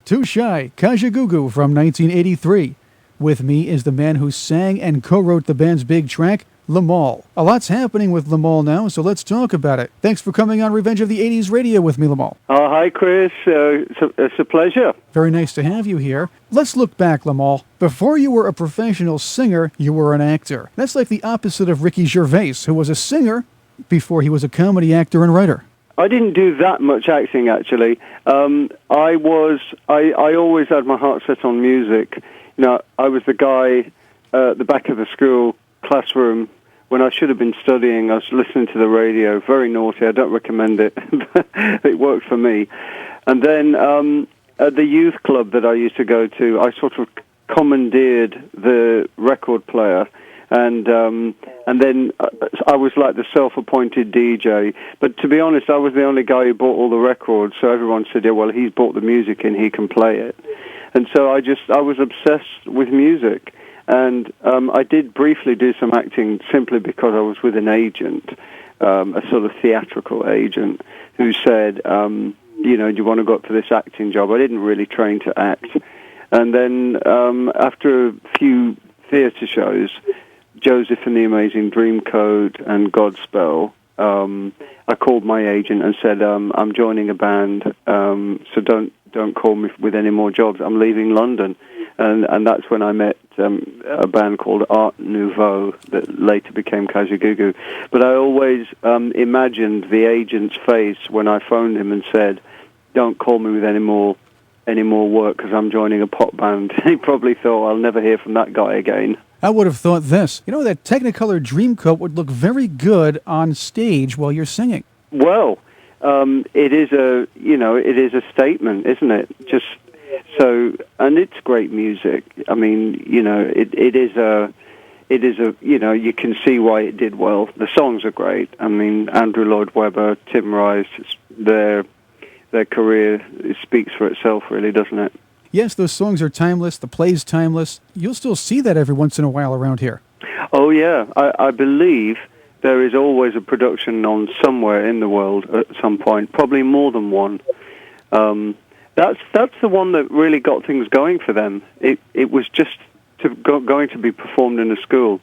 Too Shy, Kajagoogoo from 1983. With me is the man who sang and co-wrote the band's big track, Limahl. A lot's happening with Limahl now, so let's talk about it. Thanks for coming on Revenge of the 80s Radio with me, Limahl. Oh, hi, Chris. It's a pleasure. Very nice to have you here. Let's look back, Limahl. Before you were a professional singer, you were an actor. That's like the opposite of Ricky Gervais, who was a singer before he was a comedy actor and writer. I didn't do that much acting, actually. I always had my heart set on music. You know, I was the guy at the back of the school classroom when I should have been studying. I was listening to the radio. Very naughty. I don't recommend it. It worked for me. And then at the youth club that I used to go to, I sort of commandeered the record player. And then I was like the self-appointed DJ. But to be honest, I was the only guy who bought all the records. So everyone said, yeah, well, he's bought the music and he can play it. And so I was obsessed with music. And I did briefly do some acting simply because I was with an agent, a sort of theatrical agent, who said, you know, do you want to go up for this acting job? I didn't really train to act. And then after a few theatre shows, Joseph and the Amazing Dreamcoat and Godspell, I called my agent and said, I'm joining a band, so don't call me with any more jobs. I'm leaving London. And that's when I met a band called Art Nouveau that later became Kajagoogoo. But I always imagined the agent's face when I phoned him and said, don't call me with any more work because I'm joining a pop band. He probably thought, I'll never hear from that guy again. I would have thought this. You know, that Technicolor Dreamcoat would look very good on stage while you're singing. Well, it is a statement, isn't it? Just so, and it's great music. I mean, you know, it is a, you know, you can see why it did well. The songs are great. I mean, Andrew Lloyd Webber, Tim Rice, their career speaks for itself, really, doesn't it? Yes, those songs are timeless. The play's timeless. You'll still see that every once in a while around here. Oh, yeah. I believe there is always a production on somewhere in the world at some point, probably more than one. That's the one that really got things going for them. It was just going to be performed in a school.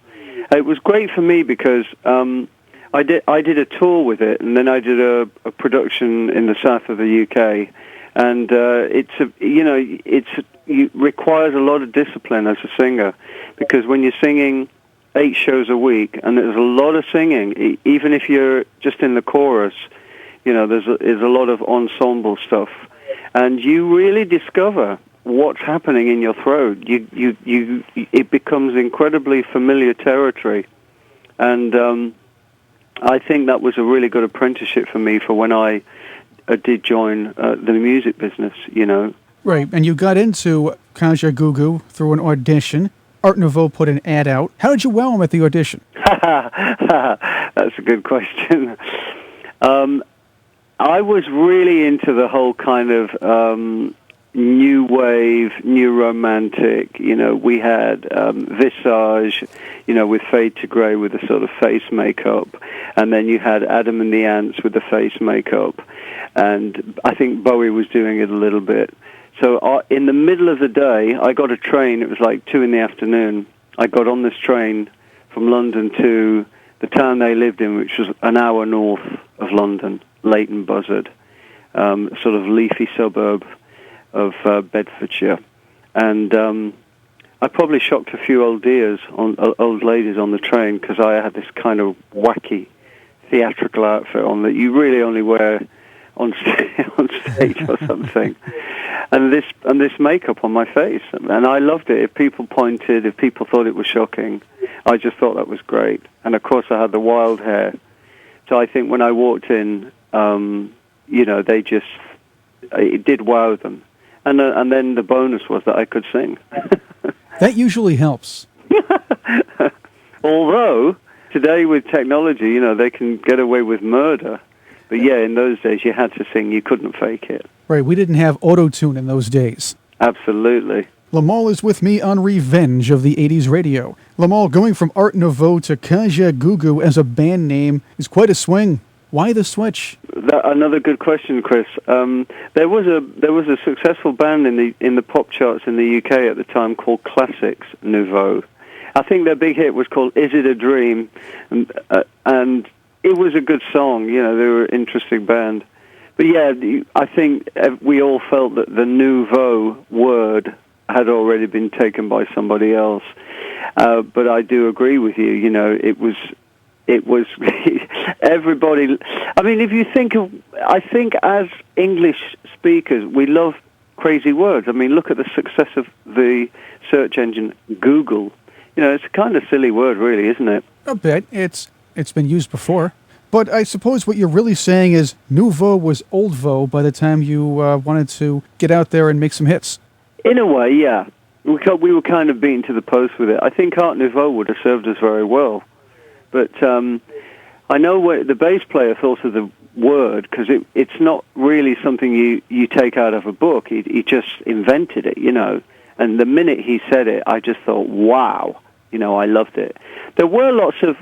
It was great for me because I did a tour with it, and then I did a production in the south of the UK. And it requires a lot of discipline as a singer, because when you're singing 8 shows a week, and there's a lot of singing, even if you're just in the chorus, you know, there's a lot of ensemble stuff, and you really discover what's happening in your throat. It becomes incredibly familiar territory, and I think that was a really good apprenticeship for me for when I did join the music business, you know. Right, and you got into Kajagoogoo through an audition. Art Nouveau put an ad out. How did you wow him at the audition? That's a good question. I was really into the whole kind of new wave, new romantic. You know, we had Visage, you know, with Fade to Grey with the sort of face makeup, and then you had Adam and the Ants with the face makeup, and I think Bowie was doing it a little bit. So in the middle of the day, I got a train. It was like 2 p.m. I got on this train from London to the town they lived in, which was an hour north of London, Leighton Buzzard, sort of leafy suburb of Bedfordshire, and I probably shocked a few old ladies on the train because I had this kind of wacky theatrical outfit on that you really only wear on stage or something, and this makeup on my face, and I loved it. If people pointed, if people thought it was shocking, I just thought that was great. And of course, I had the wild hair, so I think when I walked in, you know, it did wow them. And then the bonus was that I could sing. That usually helps. Although, today with technology, you know, they can get away with murder. But yeah, in those days, you had to sing. You couldn't fake it. Right, we didn't have auto-tune in those days. Absolutely. Limahl is with me on Revenge of the 80s Radio. Limahl, going from Art Nouveau to Kajagoogoo as a band name is quite a swing. Why the switch? Another good question, Chris. There was a successful band in the pop charts in the UK at the time called Classics Nouveau. I think their big hit was called "Is It a Dream," and it was a good song. You know, they were an interesting band. But yeah, I think we all felt that the nouveau word had already been taken by somebody else. But I do agree with you. You know, it was everybody. I mean, if you think of, I think as English speakers, we love crazy words. I mean, look at the success of the search engine Google. You know, it's a kind of silly word, really, isn't it? A bit. It's been used before. But I suppose what you're really saying is nouveau was old veau by the time you wanted to get out there and make some hits. In a way, yeah. We were kind of beaten to the post with it. I think Art Nouveau would have served us very well. But I know what the bass player thought of the word, because it's not really something you take out of a book. He just invented it, you know. And the minute he said it, I just thought, wow, you know, I loved it. There were lots of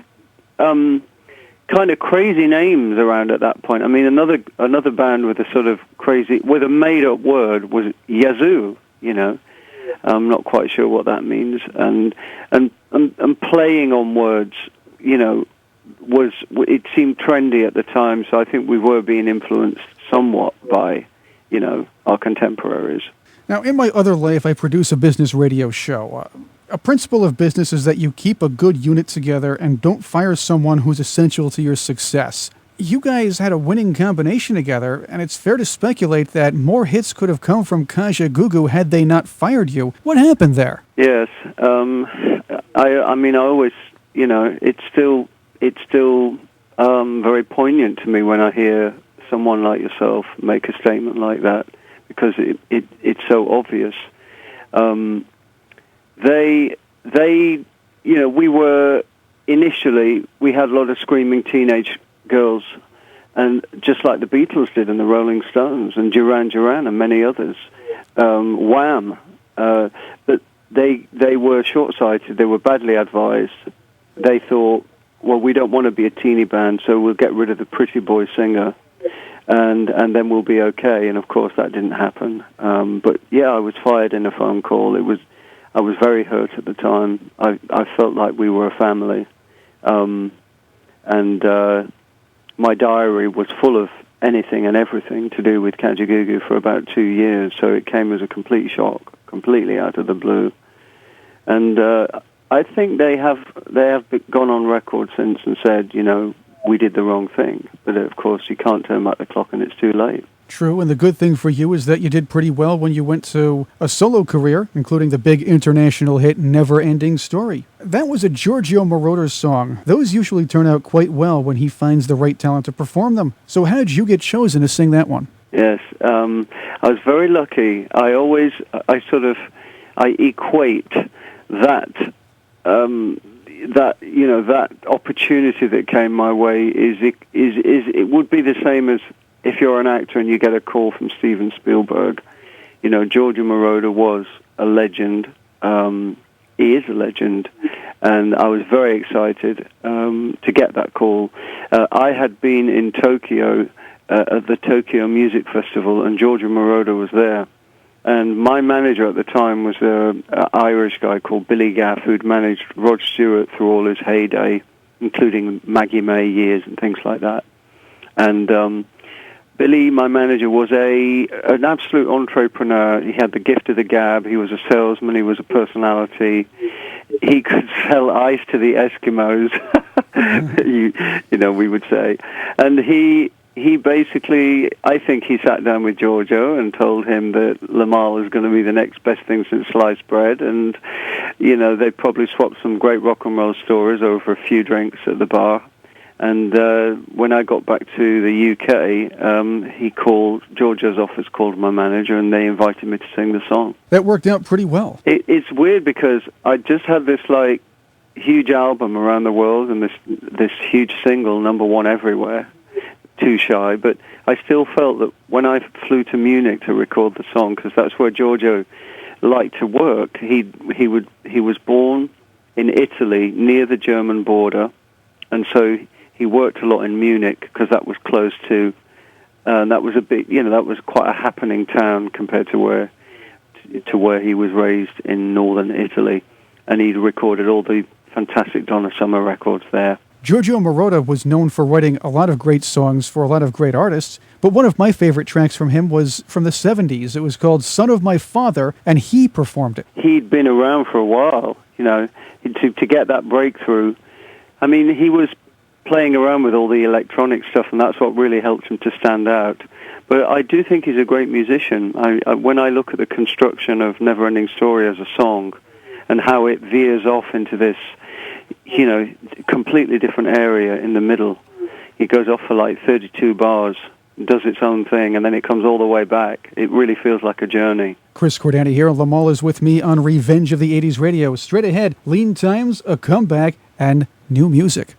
kind of crazy names around at that point. I mean, another band with a sort of crazy, with a made-up word was Yazoo, you know. I'm not quite sure what that means. And playing on words, you know, it seemed trendy at the time, so I think we were being influenced somewhat by, you know, our contemporaries. Now, in my other life, I produce a business radio show. A principle of business is that you keep a good unit together and don't fire someone who's essential to your success. You guys had a winning combination together, and it's fair to speculate that more hits could have come from Kajagoogoo had they not fired you. What happened there? Yes. I mean, I always, you know, it's still very poignant to me when I hear someone like yourself make a statement like that, because it's so obvious. They, you know, we had a lot of screaming teenage girls, and just like the Beatles did and the Rolling Stones and Duran Duran and many others, Wham, but they were short-sighted. They were badly advised. They thought, well, we don't want to be a teeny band, so we'll get rid of the pretty boy singer, and then we'll be okay. And of course, that didn't happen. But yeah, I was fired in a phone call. I was very hurt at the time. I felt like we were a family, and my diary was full of anything and everything to do with Kajagoogoo for about 2 years. So it came as a complete shock, completely out of the blue. And I think they have gone on record since and said, you know, we did the wrong thing. But of course, you can't turn back the clock, and it's too late. True, and the good thing for you is that you did pretty well when you went to a solo career, including the big international hit Neverending Story. That was a Giorgio Moroder song. Those usually turn out quite well when he finds the right talent to perform them. So how did you get chosen to sing that one? Yes, I was very lucky. I equate that that opportunity that came my way it would be the same as if you're an actor and you get a call from Steven Spielberg. You know, Giorgio Moroder was a legend. He is a legend, and I was very excited to get that call. I had been in Tokyo at the Tokyo Music Festival, and Giorgio Moroder was there. And my manager at the time was an Irish guy called Billy Gaff, who'd managed Rod Stewart through all his heyday, including Maggie May years and things like that. And Billy, my manager, was an absolute entrepreneur. He had the gift of the gab. He was a salesman. He was a personality. He could sell ice to the Eskimos, you know, we would say. And he basically, I think he sat down with Giorgio and told him that Limahl is going to be the next best thing since sliced bread. And, you know, they probably swapped some great rock and roll stories over a few drinks at the bar. And when I got back to the UK, Giorgio's office called my manager, and they invited me to sing the song. That worked out pretty well. It's weird because I just had this, like, huge album around the world and this huge single, #1 everywhere, Too Shy, but I still felt that when I flew to Munich to record the song, because that's where Giorgio liked to work, he was born in Italy near the German border, and so He worked a lot in Munich because that was close to, and that was a bit, that was quite a happening town compared to where he was raised in northern Italy, and he'd recorded all the fantastic Donna Summer records there. Giorgio Moroder was known for writing a lot of great songs for a lot of great artists, but one of my favorite tracks from him was from the 70s. It was called Son of My Father, and he performed it. He'd been around for a while, to get that breakthrough. I mean, he was playing around with all the electronic stuff, and that's what really helped him to stand out. But I do think he's a great musician. When I look at the construction of Neverending Story as a song and how it veers off into this, completely different area in the middle. It goes off for like 32 bars, does its own thing, and then it comes all the way back. It really feels like a journey. Chris Cordani here. Limahl is with me on Revenge of the 80s Radio. Straight ahead, lean times, a comeback, and new music.